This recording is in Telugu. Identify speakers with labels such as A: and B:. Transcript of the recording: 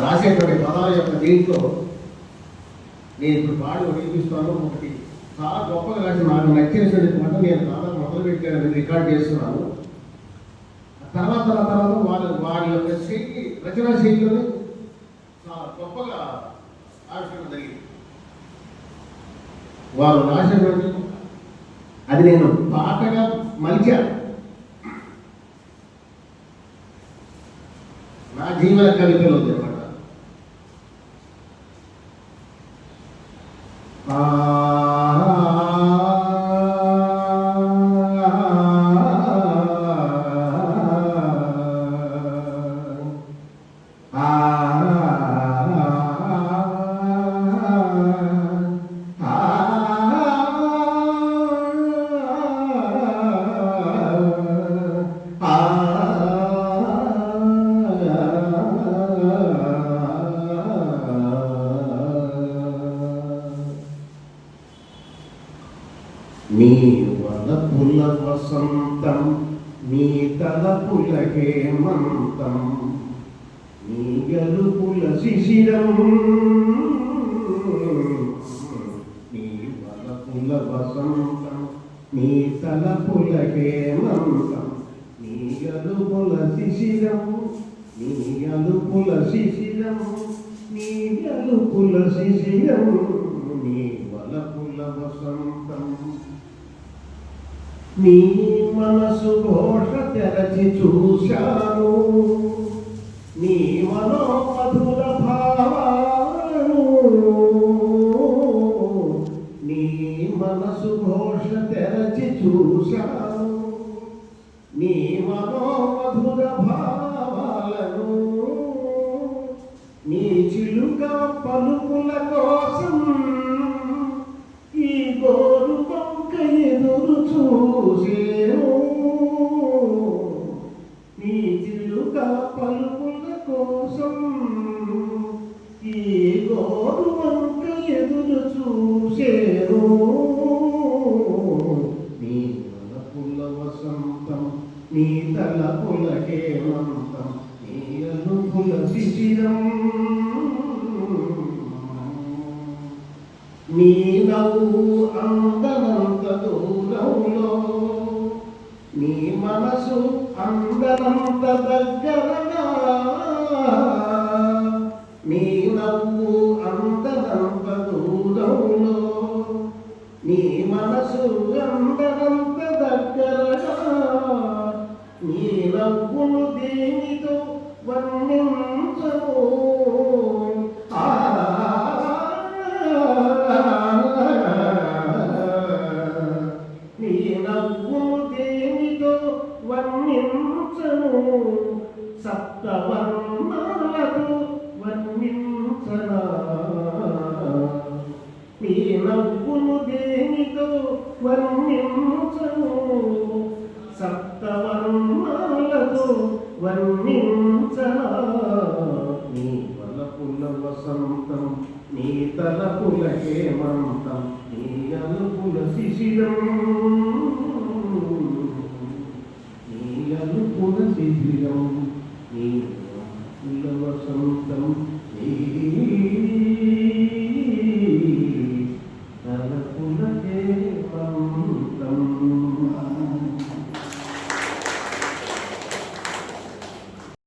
A: రాసేటువంటి పదాల యొక్క దీంట్లో నేను ఇప్పుడు పాడి వినిపిస్తాను. ఒకటి చాలా గొప్పగా రాసి నాకు నచ్చేసినటువంటి మాట నేను దాదాపు మొదలుపెట్టాను, రికార్డ్ చేస్తున్నాను. తర్వాత వారి యొక్క శైలి, రచనా శైలిని చాలా గొప్పగా ఆవిష్కరణ జరిగింది. వారు రాసినటువంటి అది నేను పాటగా మలిచాను. నా జీవన కవితలో అనమాట. నీ వలపుల వసంతం, నీ తలపుల హేమంతం, నీ గలుపుల శిశిరం. నీ వలపుల వసంతం, నీ తలపుల హేమంతం, నీ గలుపుల శిశిరం, నీ గలుపుల శిశిరం, నీ గలుపుల శిశిరం, నీ వలపుల వసంతం. నీ మనసు ఘోష తెరచి చూశాను, నీ మనోమధుర భావాలను. నీ మనసు ఘోష తెరచి చూశాను, నీ మనోమధుర భావాలను. నీ చిలుక పలుకుల కోసం ఈ గోరు పంక ఎదురు చూసేను. నీ చిలుక పలుకుల కోసం ఈ గోరు పంక ఎదురు చూసేను. నీ వలపుల వసంతం, నీ తలపుల హేమంతం, నీ అలుపుల శిశిరం. నీ నవ్వు అందనంత దూరంలో, నీ మనసు అందనంత దగ్గరగా. నీ నవ్వు అందనంత దూరంలో, నీ మనసు అందనంత దగ్గరగా. నీ నవ్వును దేనితో వర్ణించవు. నీ నవ్వును దేనితో వర్ణించను, సప్తవర్ణాలతో వర్ణించనా. నీ నవ్వును దేనితో వర్ణించను, సప్తవర్ణాలతో వర్ణించనా. నీ వలపుల వసంతం, నీ తలపుల హేమంతం, నీ అలుపుల శిశిరం.